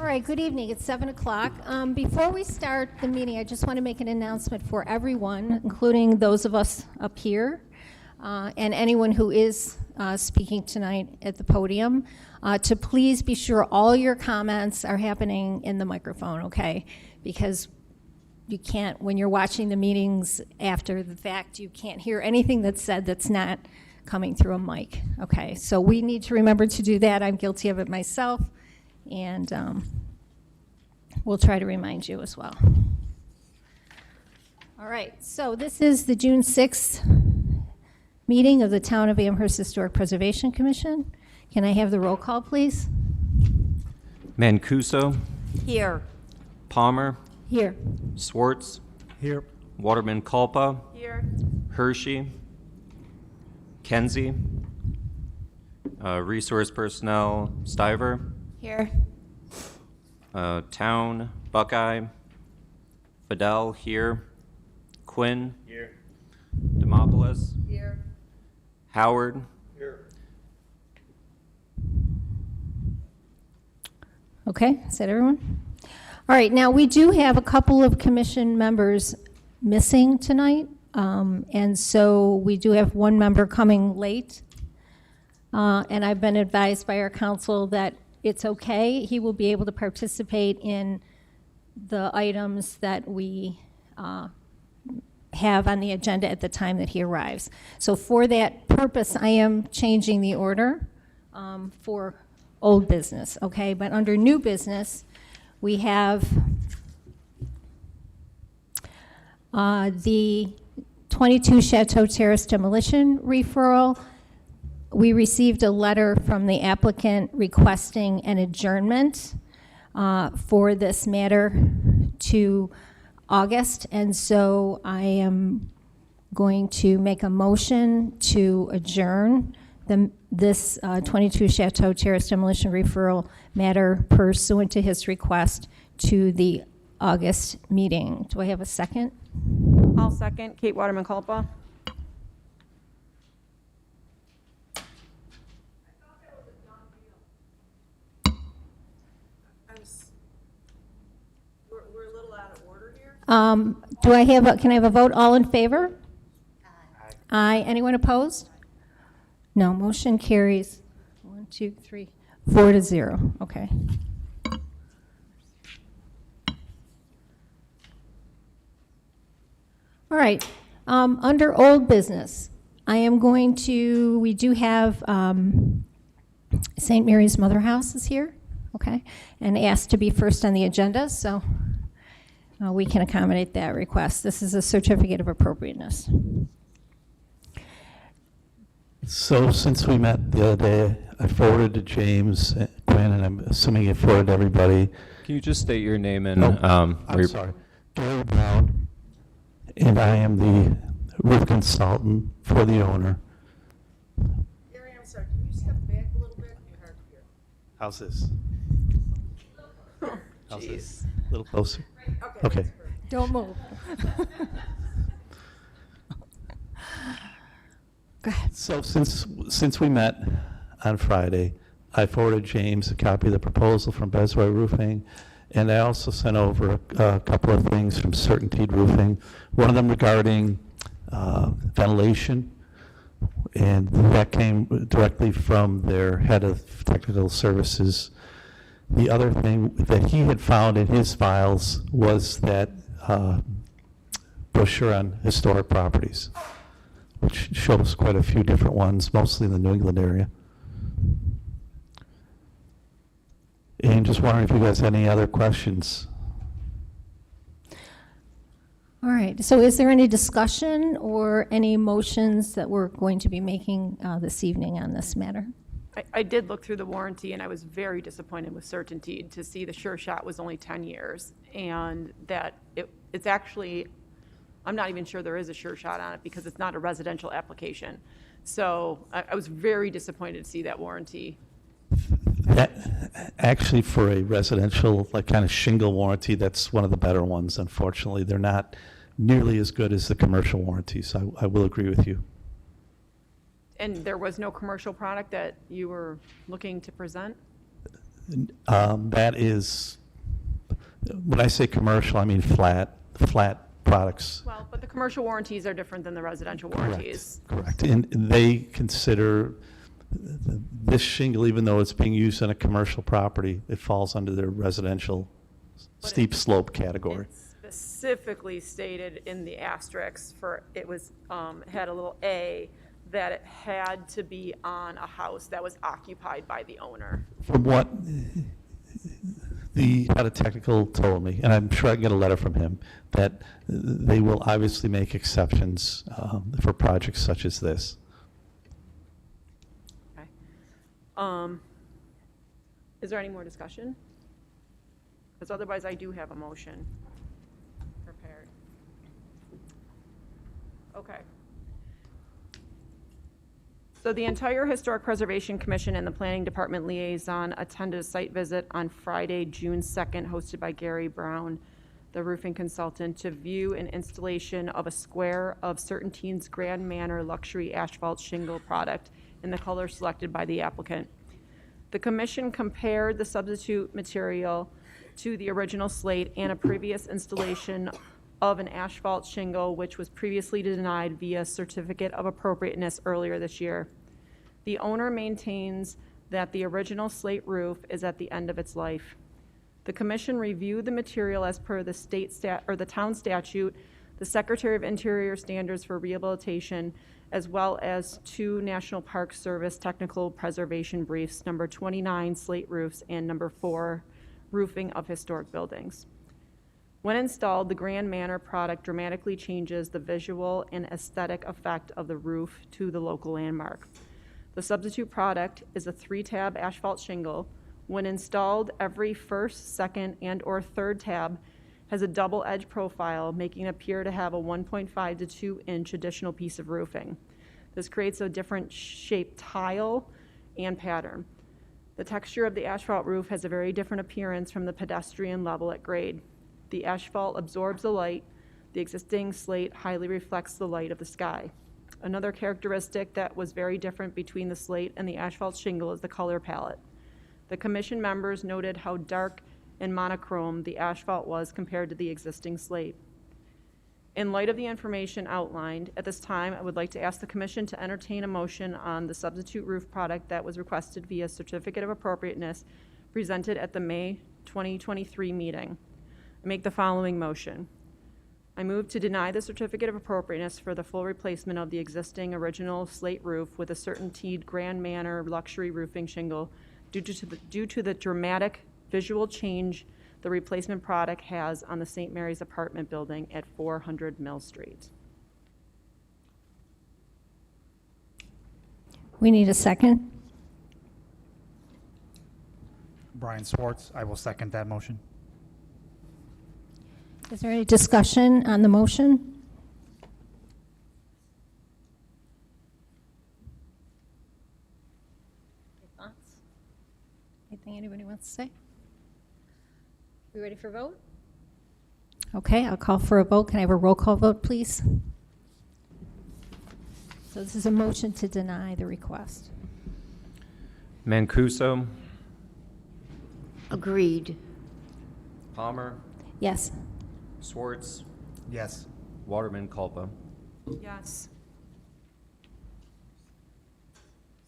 All right, good evening. It's 7 o'clock. Before we start the meeting, I just want to make an announcement for everyone, including those of us up here, and anyone who is speaking tonight at the podium, to please be sure all your comments are happening in the microphone, okay? Because you can't, when you're watching the meetings after the fact, you can't hear anything that's said that's not coming through a mic, okay? So we need to remember to do that. I'm guilty of it myself. And we'll try to remind you as well. All right, so this is the June 6th meeting of the Town of Amherst Historic Preservation Commission. Can I have the roll call, please? Mancuso. Here. Palmer. Here. Swartz. Here. Waterman Culpa. Here. Hershey. Kenzie. Resource personnel Stiver. Here. Town Buckeye. Fidel here. Quinn. Here. Demopoulos. Here. Howard. Here. Okay, is that everyone? All right, now we do have a couple of commission members missing tonight. And so we do have one member coming late. And I've been advised by our council that it's okay. He will be able to participate in the items that we have on the agenda at the time that he arrives. So for that purpose, I am changing the order for old business, okay? But under new business, we have the 22 Chateau Terrace demolition referral. We received a letter from the applicant requesting an adjournment for this matter to August, and so I am going to make a motion to adjourn this 22 Chateau Terrace demolition referral matter pursuant to his request to the August meeting. Do I have a second? I'll second. Kate Waterman Culpa. We're a little out of order here. Do I have can I have a vote? All in favor? Aye. Aye. Anyone opposed? No. Motion carries 1, 2, 3, 4 to 0. Okay. All right. Under old business, I am going to. We do have St. Mary's Mother House is here, okay, and asked to be first on the agenda. So. We can accommodate that request. This is a certificate of appropriateness. So since we met the other day, I forwarded to James, Quinn, and I'm assuming you forwarded to everybody. Can you just state your name and I'm sorry. Gary Brown, and I am the roof consultant for the owner. Gary, I'm sorry, can you step back a little bit? You're hard to hear. How's this? How's this? A little closer? Okay. Okay. Don't move. Go ahead. So since we met on Friday, I forwarded James a copy of the proposal from Besroy Roofing, and I also sent over a couple of things from Certainteed Roofing. One of them regarding ventilation, and that came directly from their head of technical services. The other thing that he had found in his files was that brochure on historic properties, which shows quite a few different ones, mostly in the New England area. And just wondering if you guys had any other questions. All right. So is there any discussion or any motions that we're going to be making this evening on this matter? I did look through the warranty, and I was very disappointed with Certainteed to see the Sure Shot was only 10 years, and that it's actually, I'm not even sure there is a Sure Shot on it because it's not a residential application. So I was very disappointed to see that warranty. Actually, for a residential, like kind of shingle warranty, that's one of the better ones. Unfortunately, they're not nearly as good as the commercial warranties. So I will agree with you. And there was no commercial product that you were looking to present? That is, when I say commercial, I mean flat products. Well, but the commercial warranties are different than the residential warranties. Correct. And they consider this shingle, even though it's being used on a commercial property, it falls under their residential steep slope category. It's specifically stated in the asterisk for, it was, had a little A, that it had to be on a house that was occupied by the owner. From what the head of technical told me, and I'm sure I can get a letter from him, that they will obviously make exceptions for projects such as this. Okay. Is there any more discussion? Because otherwise I do have a motion prepared. Okay. So the entire Historic Preservation Commission and the Planning Department liaison attended a site visit on Friday, June 2nd, hosted by Gary Brown, the roofing consultant, to view an installation of a square of CertainTeed's Grand Manor luxury asphalt shingle product in the color selected by the applicant. The commission compared the substitute material to the original slate and a previous installation of an asphalt shingle, which was previously denied via certificate of appropriateness earlier this year. The owner maintains that the original slate roof is at the end of its life. The commission reviewed the material as per the the town statute, the Secretary of Interior standards for rehabilitation, as well as 2 National Park Service technical preservation briefs, number 29 slate roofs and number 4 roofing of historic buildings. When installed, the Grand Manor product dramatically changes the visual and aesthetic effect of the roof to the local landmark. The substitute product is a 3-tab asphalt shingle. When installed, every first, second, and/or third tab has a double edge profile, making it appear to have a 1.5 to 2-inch additional piece of roofing. This creates a different shaped tile and pattern. The texture of the asphalt roof has a very different appearance from the pedestrian level at grade. The asphalt absorbs the light. The existing slate highly reflects the light of the sky. Another characteristic that was very different between the slate and the asphalt shingle is the color palette. The commission members noted how dark and monochrome the asphalt was compared to the existing slate. In light of the information outlined, at this time, I would like to ask the commission to entertain a motion on the substitute roof product that was requested via certificate of appropriateness presented at the May 2023 meeting. I make the following motion. I move to deny the certificate of appropriateness for the full replacement of the existing original slate roof with a CertainTeed Grand Manor luxury roofing shingle due to the dramatic visual change the replacement product has on the St. Mary's apartment building at 400 Mill Street. We need a second. Brian Swartz, I will second that motion. Is there any discussion on the motion? Any thoughts? Anything anybody wants to say? We ready for a vote? Okay, I'll call for a vote. Can I have a roll call vote, please? So this is a motion to deny the request. Mancuso, Agreed. Palmer, Yes. Swartz, Yes. Waterman, Culpa. Yes.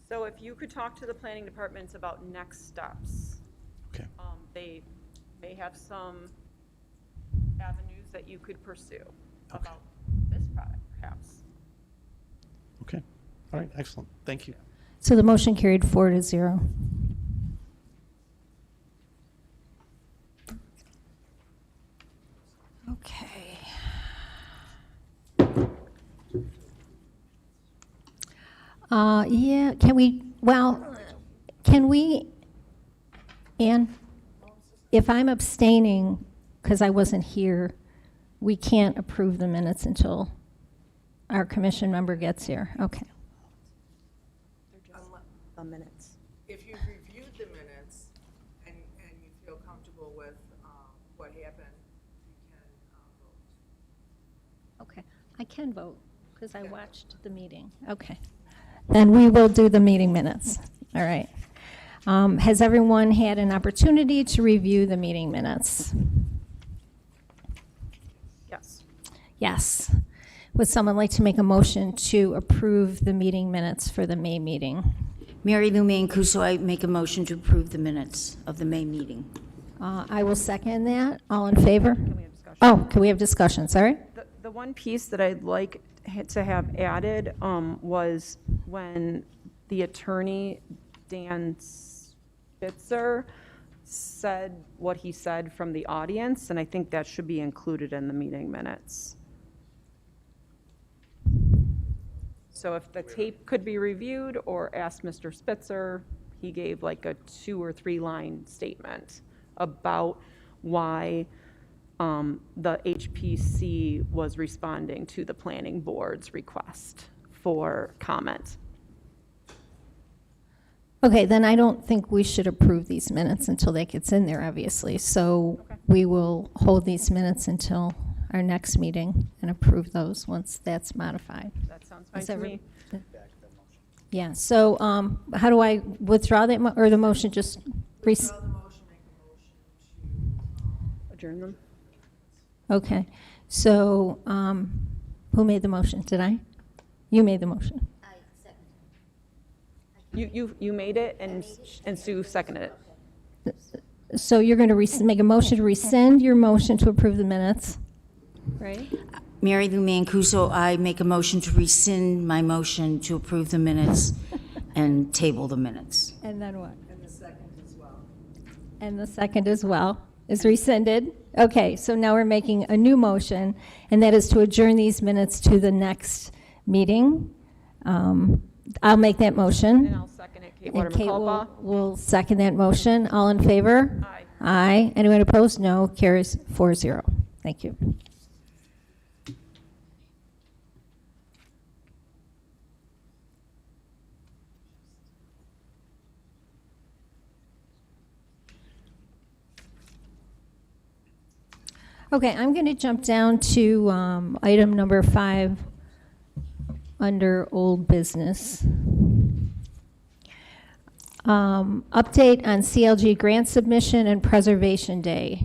So if you could talk to the planning departments about next steps. Okay. They may have some avenues that you could pursue about this product, perhaps. Okay. All right, excellent. Thank you. So the motion carried 4-0. Okay. Yeah, can we, Ann, if I'm abstaining because I wasn't here, we can't approve the minutes until our commission member gets here. Okay. The minutes. If you've reviewed the minutes and you feel comfortable with what happened, you can vote. Okay, I can vote because I watched the meeting. Okay. Then we will do the meeting minutes. All right. Has everyone had an opportunity to review the meeting minutes? Yes. Yes. Would someone like to make a motion to approve the meeting minutes for the May meeting? Mary Lou Mancuso, I make a motion to approve the minutes of the May meeting. I will second that. All in favor? Can we have discussion? Oh, can we have discussion? Sorry? The one piece that I'd like to have added was when the attorney, Dan Spitzer, said what he said from the audience, and I think that should be included in the meeting minutes. So if the tape could be reviewed or ask Mr. Spitzer, he gave like a 2 or 3 line statement about why the HPC was responding to the planning board's request for comment. Okay, then I don't think we should approve these minutes until that gets in there, obviously. So we will hold these minutes until our next meeting and approve those once that's modified. That sounds fine Is to every- me. Yeah, so how do I withdraw that, or the motion just? Withdraw the motion, make a motion to, Adjourn them. Okay, so who made the motion? Did I? You made the motion. You made it and Sue seconded it. So you're going to make a motion to rescind your motion to approve the minutes, right? Mary Lou Mancuso, I make a motion to rescind my motion to approve the minutes and table the minutes. And then what? and the second as well. And the second as well is rescinded. Okay, so now we're making a new motion, and that is to adjourn these minutes to the next meeting. I'll make that motion. And I'll second it, Kate And Waterman Kate Culpa. will second that motion. All in favor? Aye. Aye. Anyone opposed? No. Carries 4-0. Thank you. Okay, I'm going to jump down to item number 5 under old business. Update on CLG grant submission and preservation day.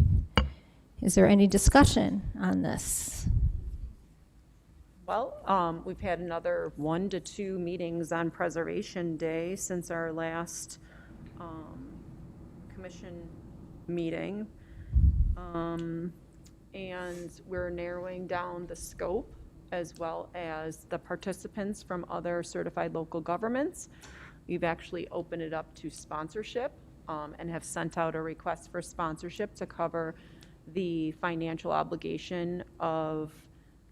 Is there any discussion on this? Well, we've had another 1 to 2 meetings on Preservation Day since our last commission meeting. And we're narrowing down the scope as well as the participants from other certified local governments. We've actually opened it up to sponsorship and have sent out a request for sponsorship to cover the financial obligation of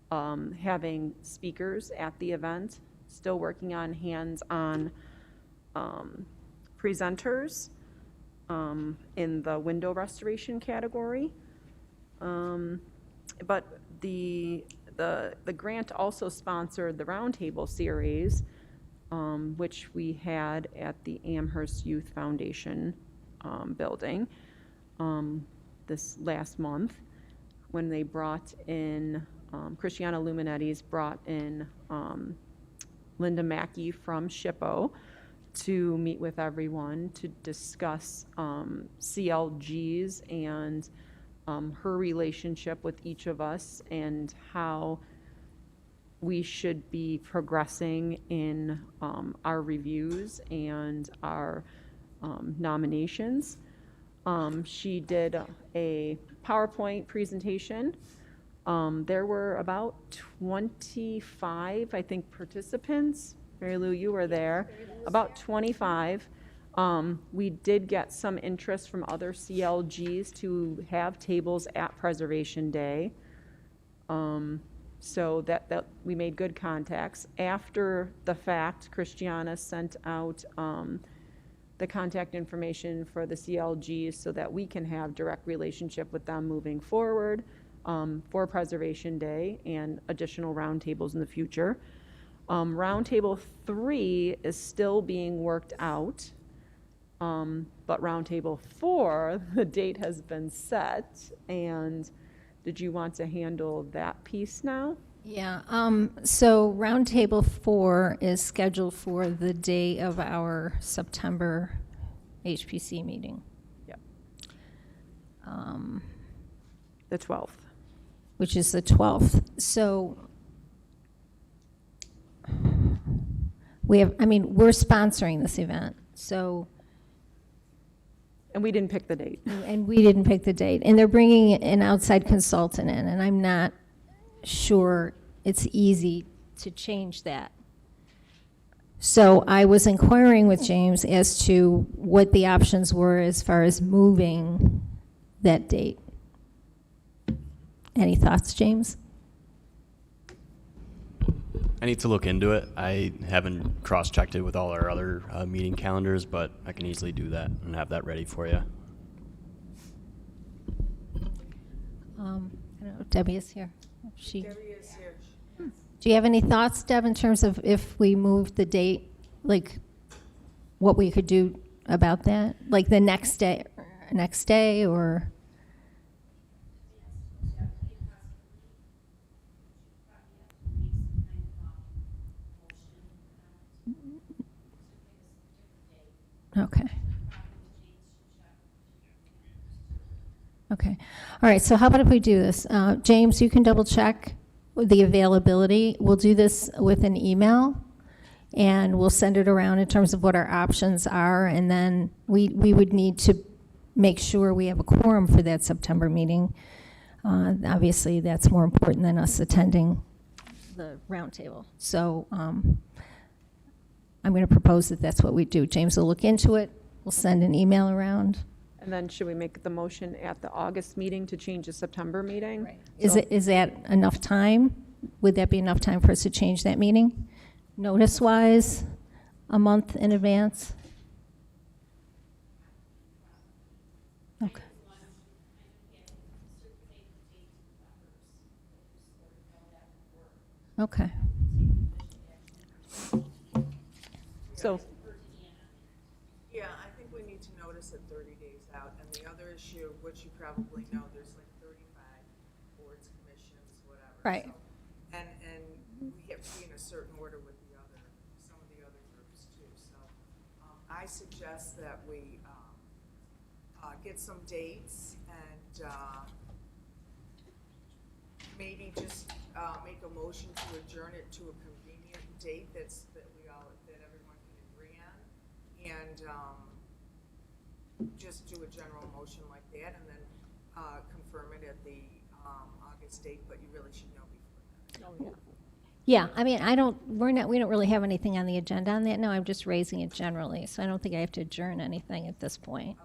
having speakers at the event. Still working on hands-on presenters in the window restoration category. But the grant also sponsored the Roundtable Series, which we had at the Amherst Youth Foundation building this last month, when they brought in, Christiana Luminetti's brought in Linda Mackey from SHPO to meet with everyone to discuss CLGs and her relationship with each of us and how we should be progressing in our reviews and our nominations. She did a PowerPoint presentation. There were about 25, I think, participants. Mary Lou, you were there. About 25. We did get some interest from other CLGs to have tables at Preservation Day. So that we made good contacts. After the fact, Christiana sent out the contact information for the CLGs so that we can have direct relationship with them moving forward for Preservation Day and additional roundtables in the future. Roundtable 3 is still being worked out. But Roundtable 4, the date has been set, and did you want to handle that piece now? Yeah, so Roundtable 4 is scheduled for the day of our September HPC meeting, Yep, um, the 12th. which is the 12th. So we're sponsoring this event, so, And we didn't pick the date. and we didn't pick the date. And they're bringing an outside consultant in, and I'm not sure it's easy to change that. So I was inquiring with James as to what the options were as far as moving that date. Any thoughts, James? I need to look into it. I haven't cross-checked it with all our other meeting calendars, but I can easily do that and have that ready for you. I don't know, Debbie is here. She, Debbie is here. do you have any thoughts, Deb, in terms of if we moved the date, like what we could do about that? Like the next day, or? Okay. Okay. All right, so how about if we do this? James, you can double check the availability. We'll do this with an email, and we'll send it around in terms of what our options are, and then we would need to make sure we have a quorum for that September meeting. Obviously, that's more important than us attending the roundtable. So I'm going to propose that that's what we do. James will look into it. We'll send an email around. And then should we make the motion at the August meeting to change the September meeting? Is that enough time? Would that be enough time for us to change that meeting? Notice-wise, a month in advance? Okay. Okay. So, Yeah, I think we need to notice it 30 days out. And the other issue, which you probably know, there's like 35 boards, commissions, whatever. Right. So- And we have to be in a certain order with some of the other groups too. So I suggest that we get some dates and maybe just make a motion to adjourn it to a convenient date that everyone can agree on. And just do a general motion like that and then confirm it at the August date, but you really should know before then. Yeah, we don't really have anything on the agenda on that. No, I'm just raising it generally, so I don't think I have to adjourn anything at this point.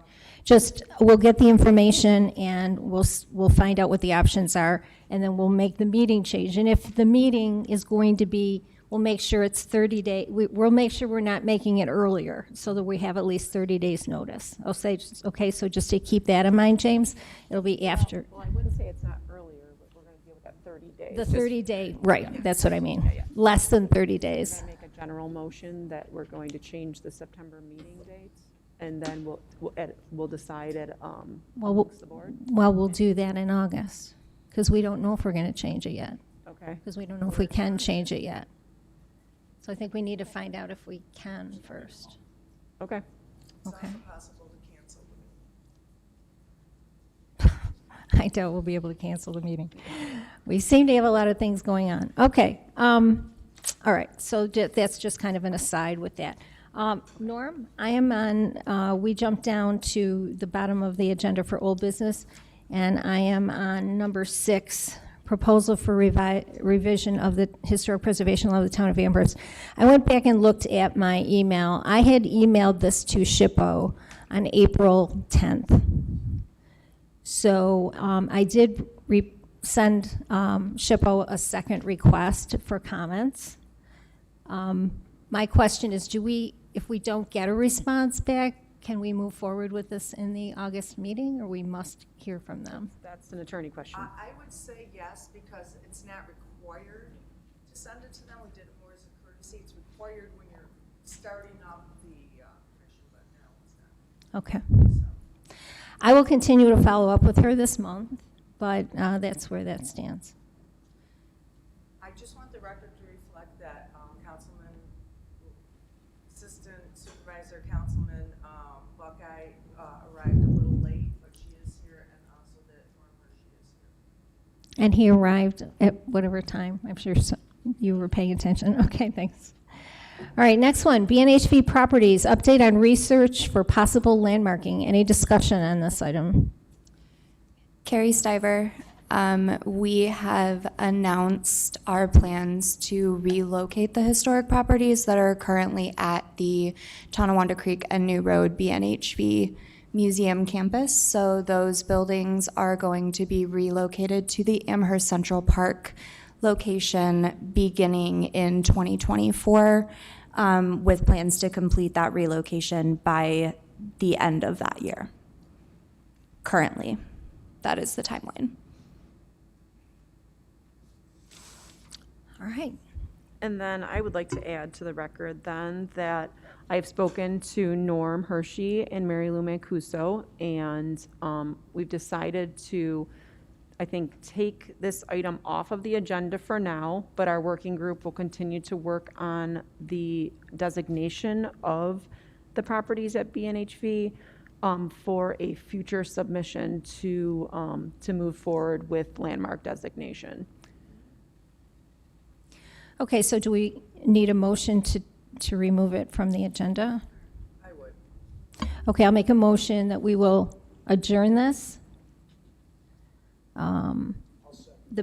Just, we'll get the information and we'll find out what the options are, and then we'll make the meeting change. And if the meeting is going to be, we'll make sure it's 30 days, we'll make sure we're not making it earlier, so that we have at least 30 days notice. I'll say, okay, so just to keep that in mind, James, it'll be after. well, I wouldn't say it's not earlier, but we're going to deal with that 30 days. The Just 30-day, right, that's what I mean. Less than 30 days. Make a general motion that we're going to change the September meeting dates, and then we'll decide at, amongst the board. Well, we'll do that in August, because we don't know if we're going to change it yet, Okay. because we don't know if we can change it yet. So I think we need to find out if we can first. Okay. It's Okay. also possible to cancel the meeting. I doubt we'll be able to cancel the meeting. We seem to have a lot of things going on. Okay, all right, so that's just kind of an aside with that. Norm, I am on, we jumped down to the bottom of the agenda for old business, and I am on number 6, proposal for revision of the historic preservation law of the town of Amherst. I went back and looked at my email. I had emailed this to SHPO on April 10th. So I did send SHPO a second request for comments. My question is, if we don't get a response back, can we move forward with this in the August meeting, or we must hear from them? That's an attorney question. I would say yes, because it's not required to send it to them. We did it more as a courtesy. It's required when you're starting up the commission, but no, it's not. Okay. I will continue to follow up with her this month, but that's where that stands. I just want the record to reflect that Assistant Supervisor Councilman Buckeye arrived a little late, but she is here, and also that Norm Hershey is here. And he arrived at whatever time. I'm sure you were paying attention. Okay, thanks. All right, next one, BNHV Properties, update on research for possible landmarking. Any discussion on this item? Carrie Stiver, we have announced our plans to relocate the historic properties that are currently at the Tonawanda Creek and New Road BNHV Museum campus. So those buildings are going to be relocated to the Amherst Central Park location beginning in 2024, with plans to complete that relocation by the end of that year. Currently, that is the timeline. All right. And then I would like to add to the record then that I've spoken to Norm Hershey and Mary Lou Mancuso, and we've decided to, I think, take this item off of the agenda for now, but our working group will continue to work on the designation of the properties at BNHV for a future submission to move forward with landmark designation. Okay, so do we need a motion to remove it from the agenda? I would. Okay, I'll make a motion that we will adjourn this. The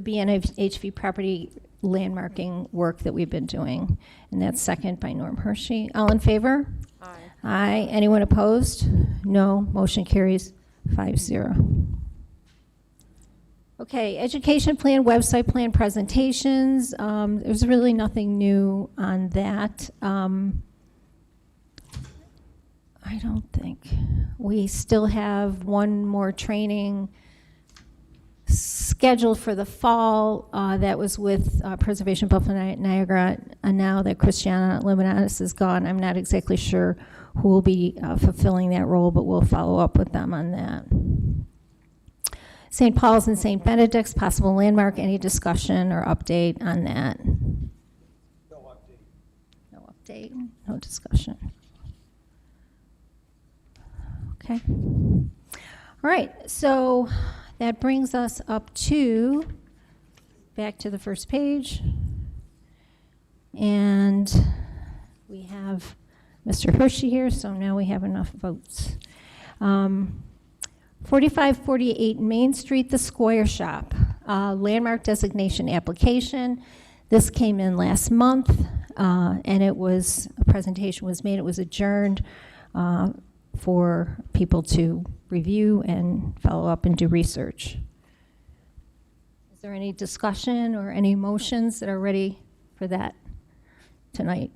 BNHV property landmarking work that we've been doing. And that's second by Norm Hershey. All in favor? Aye. Aye. Anyone opposed? No. Motion carries 5-0. Okay, education plan, website plan presentations. There's really nothing new on that. I don't think. We still have one more training scheduled for the fall. That was with Preservation Buffalo Niagara. And now that Christiana Limonadis is gone, I'm not exactly sure who will be fulfilling that role, but we'll follow up with them on that. St. Paul's and St. Benedict's, possible landmark, any discussion or update on that? No update. No update, no discussion. Okay. All right, so that brings us up to, back to the first page. And we have Mr. Hershey here, so now we have enough votes. 4548 Main Street, the Square Shop, landmark designation application. This came in last month, and it was, a presentation was made, it was adjourned for people to review and follow up and do research. Is there any discussion or any motions that are ready for that tonight?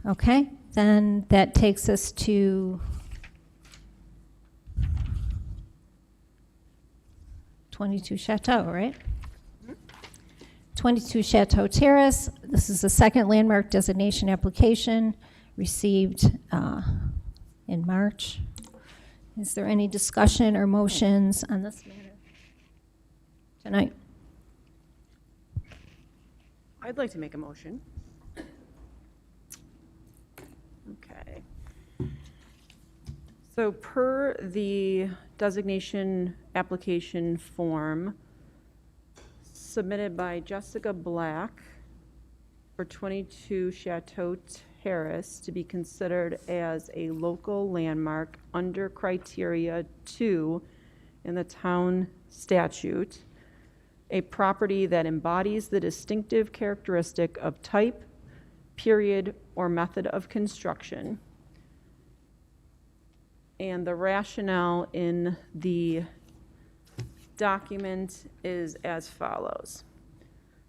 Okay, then that takes us to 22 Chateau, right? 22 Chateau Terrace. This is the second landmark designation application received in March. Is there any discussion or motions on this matter tonight? I'd like to make a motion. Okay. So per the designation application form submitted by Jessica Black for 22 Chateau Terrace to be considered as a local landmark under criteria 2 in the town statute, a property that embodies the distinctive characteristic of type, period, or method of construction. And the rationale in the document is as follows.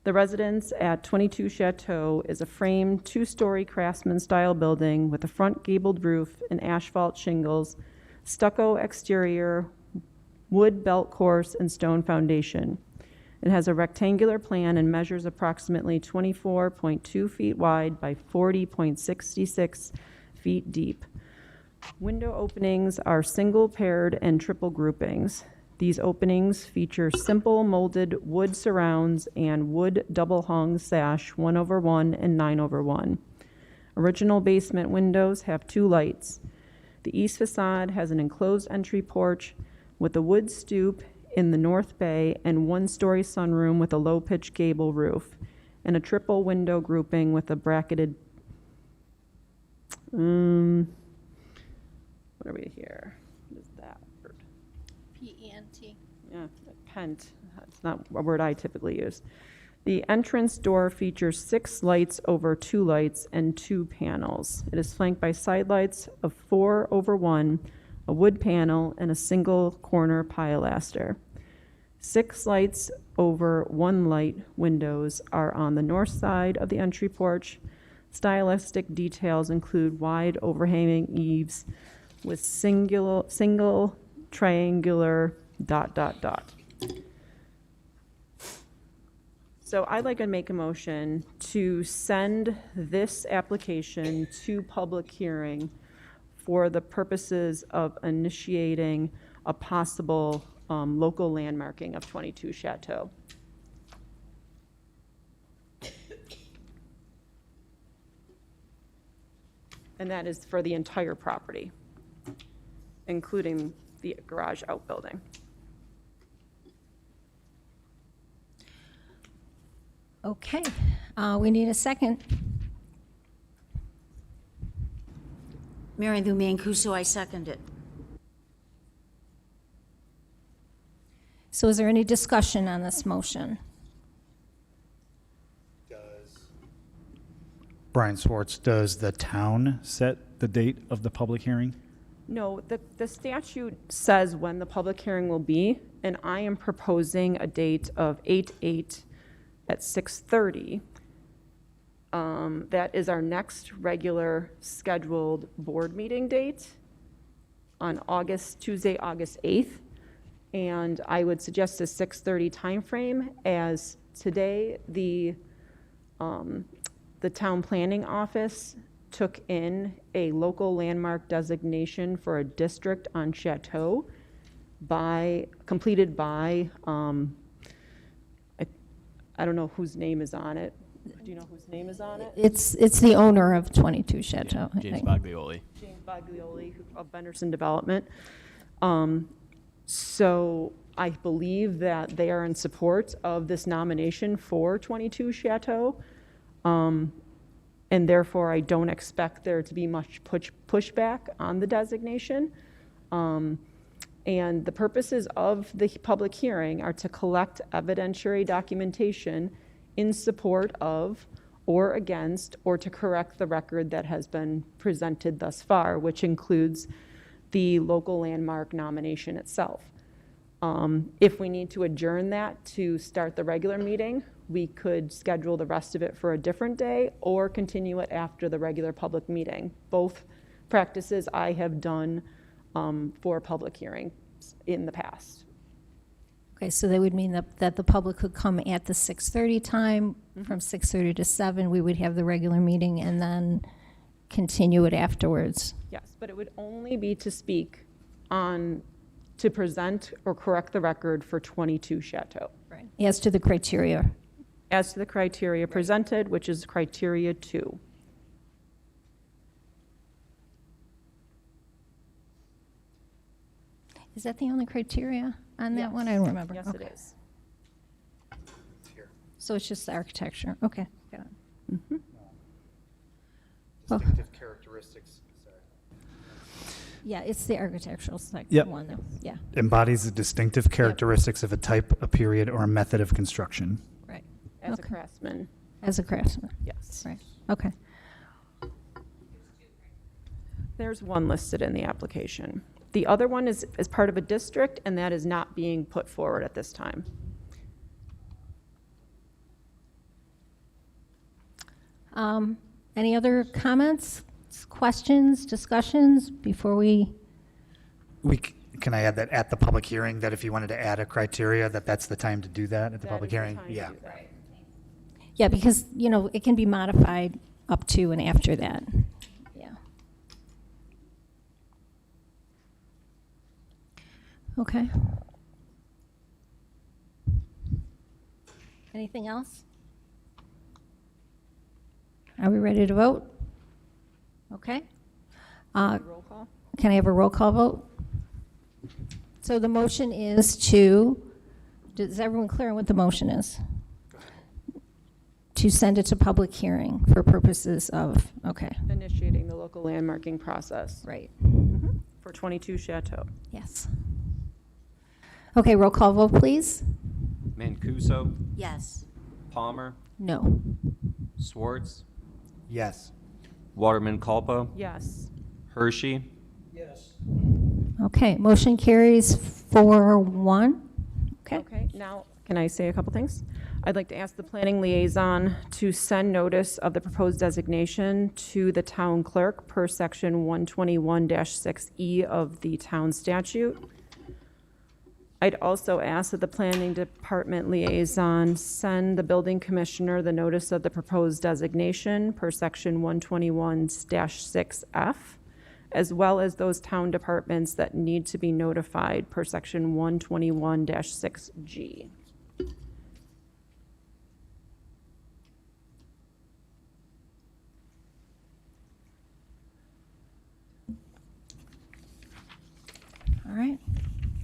The residence at 22 Chateau is a framed 2-story craftsman-style building with a front gabled roof and asphalt shingles, stucco exterior, wood belt course, and stone foundation. It has a rectangular plan and measures approximately 24.2 feet wide by 40.66 feet deep. Window openings are single, paired, and triple groupings. These openings feature simple molded wood surrounds and wood double-hung sash 1/1 and 9/1. Original basement windows have 2 lights. The east facade has an enclosed entry porch with a wood stoop in the north bay and 1-story sunroom with a low-pitch gable roof, and a triple window grouping with a bracketed, what are we here? What is that word? P-E-N-T. Yeah, pent. That's not a word I typically use. The entrance door features 6 lights over 2 lights and 2 panels. It is flanked by side lights of 4/1, a wood panel, and a single corner pilaster. 6 lights over 1 light windows are on the north side of the entry porch. Stylistic details include wide overhanging eaves with single triangular ... So I'd like to make a motion to send this application to public hearing for the purposes of initiating a possible local landmarking of 22 Chateau. And that is for the entire property, including the garage outbuilding. Okay, we need a second. Mary Lou Mancuso, I second it. So is there any discussion on this motion? Brian Swartz, does the town set the date of the public hearing? No, the statute says when the public hearing will be, and I am proposing a date of 8/8 at 6:30. That is our next regular scheduled board meeting date on Tuesday, August 8th. And I would suggest a 6:30 timeframe, as today the town planning office took in a local landmark designation for a district on Chateau completed by, I don't know whose name is on it. Do you know whose name is on it? It's the owner of 22 Chateau, I James think. Baglioli. James Baglioli of Benderson Development. So I believe that they are in support of this nomination for 22 Chateau. And therefore, I don't expect there to be much pushback on the designation. And the purposes of the public hearing are to collect evidentiary documentation in support of or against, or to correct the record that has been presented thus far, which includes the local landmark nomination itself. If we need to adjourn that to start the regular meeting, we could schedule the rest of it for a different day or continue it after the regular public meeting. Both practices I have done for public hearings in the past. Okay, so that would mean that the public could come at the 6:30 time. From 6:30 to 7, we would have the regular meeting and then continue it afterwards. Yes, but it would only be to speak on, to present or correct the record for 22 Chateau. Right. As to the criteria. As to the criteria presented, which is criteria 2. Is that the only criteria on that one? I don't remember. Yes, Okay. it is. So it's just the architecture. Okay, got it. Well, Distinctive characteristics. yeah, it's the architectural Yep. one, though. Yeah, Embodies the distinctive characteristics of a type, a period, or a method of construction. right. As a Okay. craftsman, As a craftsman. yes. Right. Okay. There's one listed in the application. The other one is part of a district, and that is not being put forward at this time. Any other comments, questions, discussions before we? Can I add that at the public hearing, that if you wanted to add a criteria, that's the time to do that at the That public is the hearing? time to Yeah. do that. Yeah, because, it can be modified up to and after that. Yeah. Okay. Anything else? Are we ready to vote? Okay. Roll call? Can I have a roll call vote? So the motion is is everyone clear on what the motion is? To send it to public hearing for purposes of, okay, Initiating the local landmarking process right, for 22 Chateau. yes. Okay, roll call vote, please. Mancuso, Yes. Palmer, No. Swartz, Yes. Waterman Culpa, Yes. Hershey, Okay, motion carries 4-1. Okay. Okay, now, can I say a couple things? I'd like to ask the planning liaison to send notice of the proposed designation to the town clerk per section 121-6E of the town statute. I'd also ask that the planning department liaison send the building commissioner the notice of the proposed designation per section 121-6F, as well as those town departments that need to be notified per section 121-6G. All right.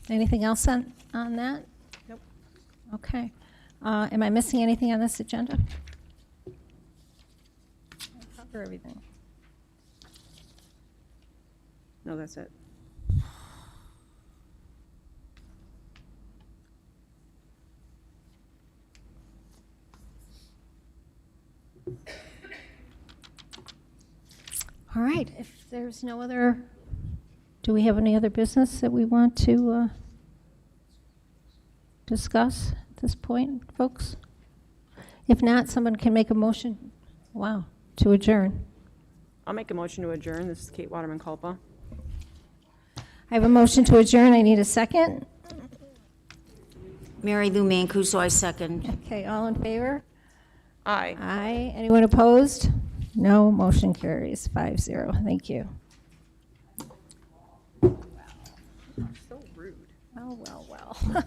Anything else on that? Nope. Okay. Am I missing anything on this agenda? I cover everything. No, that's it. All right, if there's no other, do we have any other business that we want to discuss at this point, folks? If not, someone can make a motion, wow, to adjourn. I'll make a motion to adjourn. This is Kate Waterman Culpa. I have a motion to adjourn, I need a second. Mary Lou Mancuso, I second. Okay, all in favor? Aye. Aye. Anyone opposed? No, motion carries 5-0. Thank you. So rude. Well.